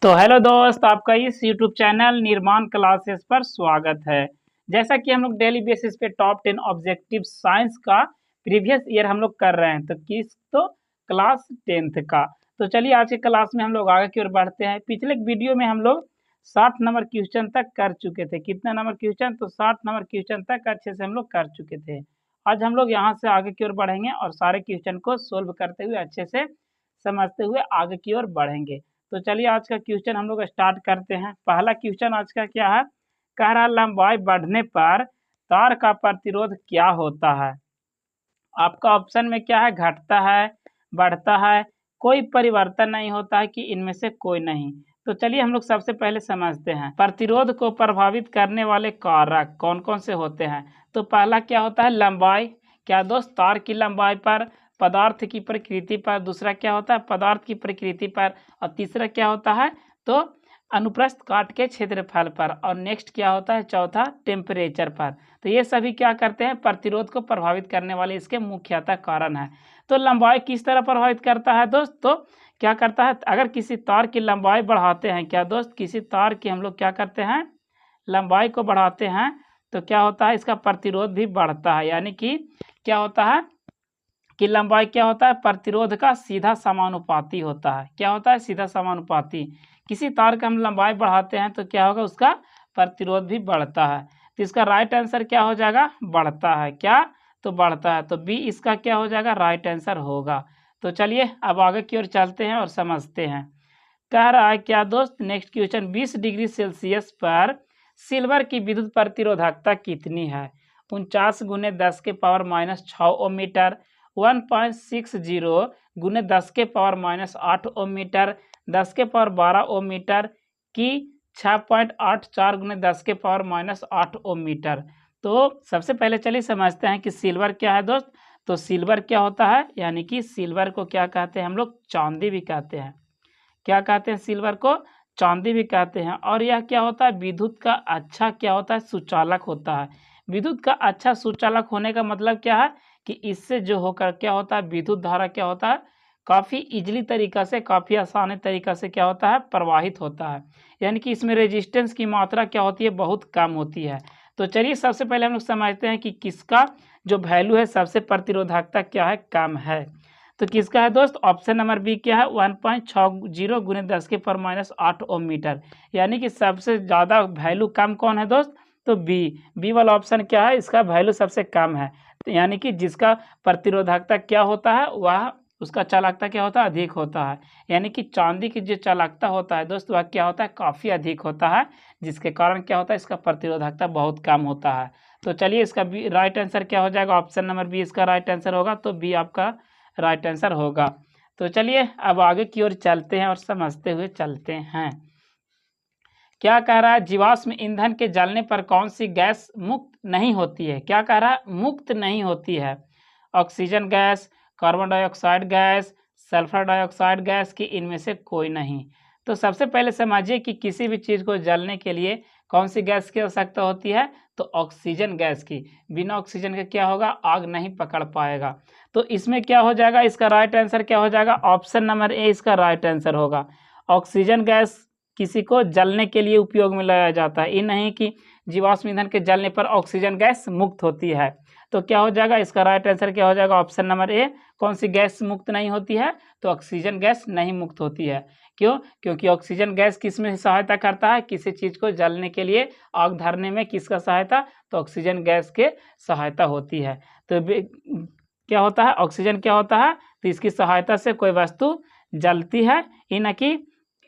तो हेलो दोस्त, आपका इस यूट्यूब चैनल निर्माण क्लासेस पर स्वागत है। जैसा कि हम लोग डेली बेसिस पे टॉप 10 ऑब्जेक्टिव साइंस का प्रीवियस ईयर हम लोग कर रहे हैं, तो क्लास 10th का। तो चलिए आज के क्लास में हम लोग आगे की ओर बढ़ते हैं। पिछले वीडियो में हम लोग 60 नंबर क्वेश्चन तक कर चुके थे। कितना नंबर क्वेश्चन? तो 60 नंबर क्वेश्चन तक अच्छे से हम लोग कर चुके थे। आज हम लोग यहाँ से आगे की ओर बढ़ेंगे और सारे क्वेश्चन को सोल्व करते हुए अच्छे से समझते हुए आगे की ओर बढ़ेंगे। तो चलिए आज का क्वेश्चन हम लोग स्टार्ट करते हैं। पहला क्वेश्चन आज का क्या है? कह रहा लंबाई बढ़ने पर तार का प्रतिरोध क्या होता है? आपका ऑप्शन में क्या है? घटता है, बढ़ता है, कोई परिवर्तन नहीं होता है कि इनमें से कोई नहीं। तो चलिए हम लोग सबसे पहले समझते हैं प्रतिरोध को प्रभावित करने वाले कारक कौन कौन से होते हैं। तो पहला क्या होता है? लंबाई। क्या दोस्त? तार की लंबाई पर, पदार्थ की प्रकृति पर। दूसरा क्या होता है? पदार्थ की प्रकृति पर। और तीसरा क्या होता है? तो अनुप्रस्थ काट के क्षेत्रफल पर। और नेक्स्ट क्या होता है? चौथा टेम्परेचर पर। तो ये सभी क्या करते हैं? प्रतिरोध को प्रभावित करने वाले इसके मुख्यतः कारण है। तो लंबाई किस तरह प्रभावित करता है दोस्त? तो क्या करता है? अगर किसी तार की लंबाई बढ़ाते हैं, क्या दोस्त? किसी तार की हम लोग क्या करते हैं? लंबाई को बढ़ाते हैं तो क्या होता है? इसका प्रतिरोध भी बढ़ता है। यानी कि क्या होता है कि लंबाई क्या होता है? प्रतिरोध का सीधा समानुपाती होता है। क्या होता है? सीधा समानुपाती। किसी तार का हम लंबाई बढ़ाते हैं तो क्या होगा? उसका प्रतिरोध भी बढ़ता है। तो इसका राइट आंसर क्या हो जाएगा? बढ़ता है। क्या? तो बढ़ता है। तो बी इसका क्या हो जाएगा? राइट आंसर होगा। तो चलिए अब आगे की ओर चलते हैं और समझते हैं। कह रहा है क्या दोस्त? नेक्स्ट क्वेश्चन, 20 डिग्री सेल्सियस पर सिल्वर की विद्युत प्रतिरोधकता कितनी है? 49 गुने 10 के पावर माइनस 6 ओम मीटर, 1.60 गुने 10 के पावर माइनस 8 ओम मीटर, 10 के पावर 12 ओम मीटर की 6.84 गुने 10 के पावर माइनस 8 ओम मीटर। तो सबसे पहले चलिए समझते हैं कि सिल्वर क्या है दोस्त। तो सिल्वर क्या होता है? यानी कि सिल्वर को क्या कहते हैं हम लोग? चांदी भी कहते हैं। क्या कहते हैं? सिल्वर को चांदी भी कहते हैं। और यह क्या होता है? विद्युत का अच्छा क्या होता है? सुचालक होता है। विद्युत का अच्छा सुचालक होने का मतलब क्या है? कि इससे जो होकर क्या होता है? विद्युत धारा क्या होता है? काफ़ी इजली तरीका से, काफ़ी आसानी तरीका से क्या होता है? प्रवाहित होता है। यानी कि इसमें रेजिस्टेंस की मात्रा क्या होती है? बहुत कम होती है। तो चलिए सबसे पहले हम लोग समझते हैं कि किसका जो वैल्यू है सबसे प्रतिरोधकता क्या है? कम है। तो किसका है दोस्त? ऑप्शन नंबर बी क्या है? 1.60 गुने 10 के पावर माइनस 8 ओम मीटर। यानी कि सबसे ज़्यादा वैल्यू कम कौन है दोस्त? तो बी वाला ऑप्शन क्या है? इसका वैल्यू सबसे कम है। तो यानी कि जिसका प्रतिरोधकता क्या होता है वह उसका चालकता क्या होता है? अधिक होता है। यानी कि चांदी की जो चालकता होता है दोस्त वह क्या होता है? काफ़ी अधिक होता है, जिसके कारण क्या होता है? इसका प्रतिरोधकता बहुत कम होता है। तो चलिए इसका बी राइट आंसर क्या हो जाएगा? ऑप्शन नंबर बी इसका राइट आंसर होगा। तो बी आपका राइट आंसर होगा। तो चलिए अब आगे की ओर चलते हैं और समझते हुए चलते हैं। क्या कह रहा है? जीवाश्म ईंधन के जलने पर कौन सी गैस मुक्त नहीं होती है? क्या कह रहा है? मुक्त नहीं होती है। Oxygen gas, carbon dioxide gas, sulphur dioxide gas की इनमें से कोई नहीं। तो सबसे पहले समझिए कि किसी भी चीज़ को जलने के लिए कौन सी गैस की आवश्यकता होती है? तो ऑक्सीजन गैस की। बिना ऑक्सीजन के क्या होगा? आग नहीं पकड़ पाएगा। तो इसमें क्या हो जाएगा? इसका राइट आंसर क्या हो जाएगा? ऑप्शन नंबर ए इसका राइट आंसर होगा। ऑक्सीजन गैस किसी को जलने के लिए उपयोग में लाया जाता है। ये नहीं कि जीवाश्म ईंधन के जलने पर ऑक्सीजन गैस मुक्त होती है। तो क्या हो जाएगा? इसका राइट आंसर क्या हो जाएगा? Option number A. कौन सी गैस मुक्त नहीं होती है? तो ऑक्सीजन गैस नहीं मुक्त होती है। क्यों? क्योंकि ऑक्सीजन गैस किस में सहायता करता है? किसी चीज़ को जलने के लिए आग धरने में किसका सहायता? तो ऑक्सीजन गैस के सहायता होती है। तो क्या होता है? ऑक्सीजन क्या होता है? तो इसकी सहायता से कोई वस्तु जलती है, ये न कि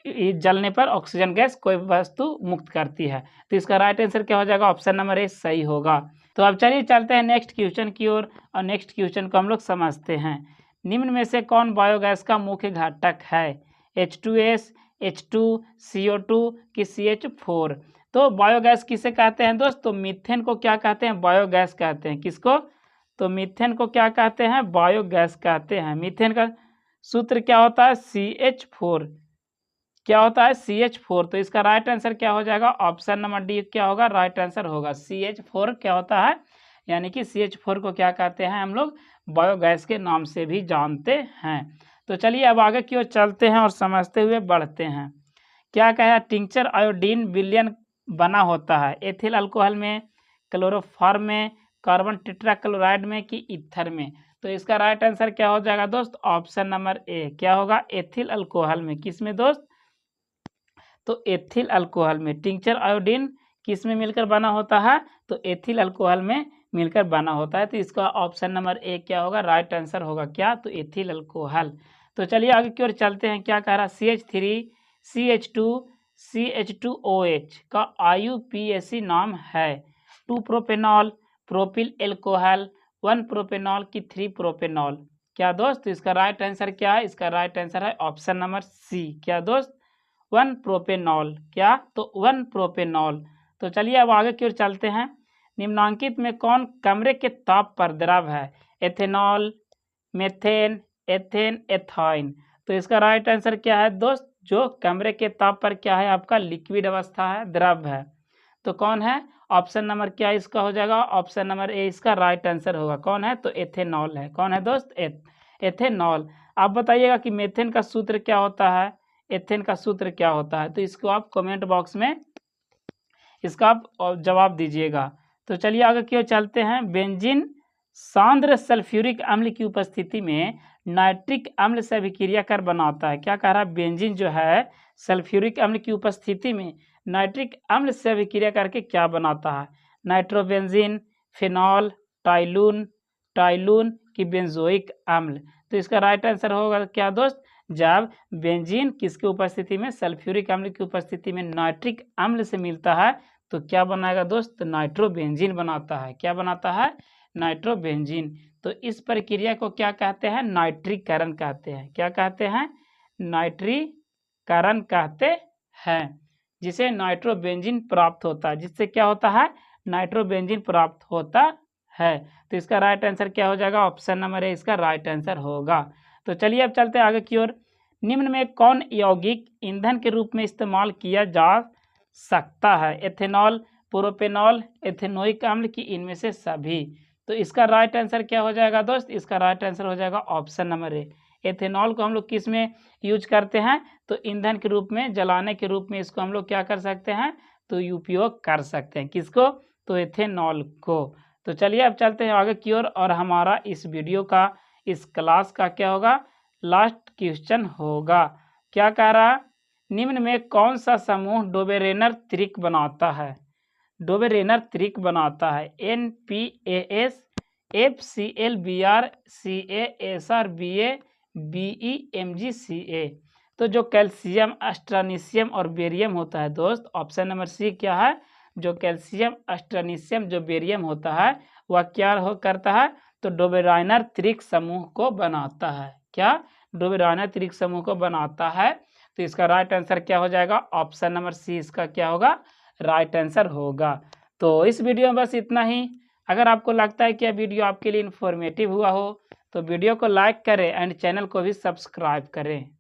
जलने पर ऑक्सीजन गैस कोई वस्तु मुक्त करती है। तो इसका राइट आंसर क्या हो जाएगा? ऑप्शन नंबर ए सही होगा। तो अब चलिए चलते हैं नेक्स्ट क्वेश्चन की ओर और नेक्स्ट क्वेश्चन को हम लोग समझते हैं। निम्न में से कौन बायोगैस का मुख्य घटक है? H2S, H2, CO2 कि CH4? तो बायोगैस किसे कहते हैं दोस्त? तो मीथेन को क्या कहते हैं? बायोगैस कहते हैं। किसको? तो मीथेन को क्या कहते हैं? बायोगैस कहते हैं। मीथेन का सूत्र क्या होता है? CH4। क्या होता है? CH4। तो इसका राइट आंसर क्या हो जाएगा? ऑप्शन नंबर डी क्या होगा? राइट आंसर होगा। CH4 क्या होता है? यानी कि CH4 को क्या कहते हैं हम लोग? बायोगैस के नाम से भी जानते हैं। तो चलिए अब आगे की ओर चलते हैं और समझते हुए बढ़ते हैं। क्या कहा, टिंचर आयोडीन विलयन बना होता है एथिल अल्कोहल में, क्लोरोफॉर्म में, कार्बन टेट्राक्लोराइड में कि ईथर में। तो इसका राइट आंसर क्या हो जाएगा दोस्त, ऑप्शन नंबर ए क्या होगा, एथिल अल्कोहल में। किस में दोस्त, तो एथिल अल्कोहल में। टिंचर आयोडीन किस में मिलकर बना होता है, तो एथिल अल्कोहल में मिलकर बना होता है। तो इसका ऑप्शन नंबर ए क्या होगा, राइट आंसर होगा क्या, तो एथिल अल्कोहल। तो चलिए आगे की ओर चलते हैं। क्या कह रहा, CH3 CH2 CH2OH का IUPAC नाम है 2 प्रोपेनॉल, प्रोपिल एल्कोहल, 1 प्रोपेनॉल की 3 प्रोपेनॉल। क्या दोस्त, तो इसका राइट आंसर क्या है, इसका राइट आंसर है ऑप्शन नंबर सी। क्या दोस्त, 1 प्रोपेनॉल। क्या, तो 1 प्रोपेनॉल। तो चलिए अब आगे की ओर चलते हैं। निम्नांकित में कौन कमरे के ताप पर द्रव है, एथेनॉल, मेथेन, एथेन, एथाइन। तो इसका राइट आंसर क्या है दोस्त, जो कमरे के ताप पर क्या है आपका, लिक्विड अवस्था है, द्रव है। तो कौन है, ऑप्शन नंबर क्या इसका हो जाएगा, ऑप्शन नंबर ए इसका राइट आंसर होगा। कौन है, तो एथेनॉल है। कौन है दोस्त, एथेनॉल। आप बताइएगा कि मेथेन का सूत्र क्या होता है, एथेन का सूत्र क्या होता है, तो इसको आप कमेंट बॉक्स में इसका आप जवाब दीजिएगा। तो चलिए आगे की ओर चलते हैं। बेंजीन सांद्र सल्फ्यूरिक अम्ल की उपस्थिति में नाइट्रिक अम्ल से अभिक्रिया कर बनाता है। क्या कह रहा है, बेंजीन जो है सल्फ्यूरिक अम्ल की उपस्थिति में नाइट्रिक अम्ल से अभिक्रिया करके क्या बनाता है, नाइट्रोबेंजीन, फिनॉल, टाइलून, टाइलून की बेंजोइक अम्ल। तो इसका राइट आंसर होगा क्या दोस्त, जब बेंजीन किसकी उपस्थिति में, सल्फ्यूरिक अम्ल की उपस्थिति में नाइट्रिक अम्ल से मिलता है तो क्या बनाएगा दोस्त, नाइट्रोबेंजीन बनाता है। क्या बनाता है, नाइट्रोबेंजीन। तो इस प्रक्रिया को क्या कहते हैं, नाइट्रीकरण कहते हैं। क्या कहते हैं, नाइट्रीकरण कहते हैं, जिसे नाइट्रोबेंजीन प्राप्त होता है, जिससे क्या होता है, नाइट्रोबेंजीन प्राप्त होता है। तो इसका राइट आंसर क्या हो जाएगा, ऑप्शन नंबर ए इसका राइट आंसर होगा। तो चलिए अब चलते हैं आगे की ओर। निम्न में कौन यौगिक ईंधन के रूप में इस्तेमाल किया जा सकता है, एथेनॉल, प्रोपेनॉल, एथेनोइक अम्ल की इनमें से सभी। तो इसका राइट आंसर क्या हो जाएगा दोस्त, इसका राइट आंसर हो जाएगा ऑप्शन नंबर ए। एथेनॉल को हम लोग किस में यूज करते हैं, तो ईंधन के रूप में, जलाने के रूप में इसको हम लोग क्या कर सकते हैं, तो उपयोग कर सकते हैं। किसको, तो एथेनॉल को। तो चलिए अब चलते हैं आगे की ओर और हमारा इस वीडियो का, इस क्लास का क्या होगा, लास्ट क्वेश्चन होगा। क्या कह रहा, निम्न में कौन सा समूह डोबेरेनर त्रिक बनाता है, डोबेरेनर त्रिक बनाता है, NPAS, FCl, Br, Ca, Sr, Ba, Be, Mg, Ca। तो जो कैल्शियम, अस्ट्रानिशियम और बेरियम होता है दोस्त, ऑप्शन नंबर सी क्या है, जो कैल्शियम, अस्ट्रानिशियम, जो बेरियम होता है वह क्या करता है, तो डोबेरेनर त्रिक समूह को बनाता है। क्या, डोबेरेनर त्रिक समूह को बनाता है। तो इसका राइट आंसर क्या हो जाएगा, ऑप्शन नंबर सी इसका क्या होगा, राइट आंसर होगा। तो इस वीडियो में बस इतना ही। अगर आपको लगता है कि यह वीडियो आपके लिए इन्फॉर्मेटिव हुआ हो तो वीडियो को लाइक करें एंड चैनल को भी सब्सक्राइब करें।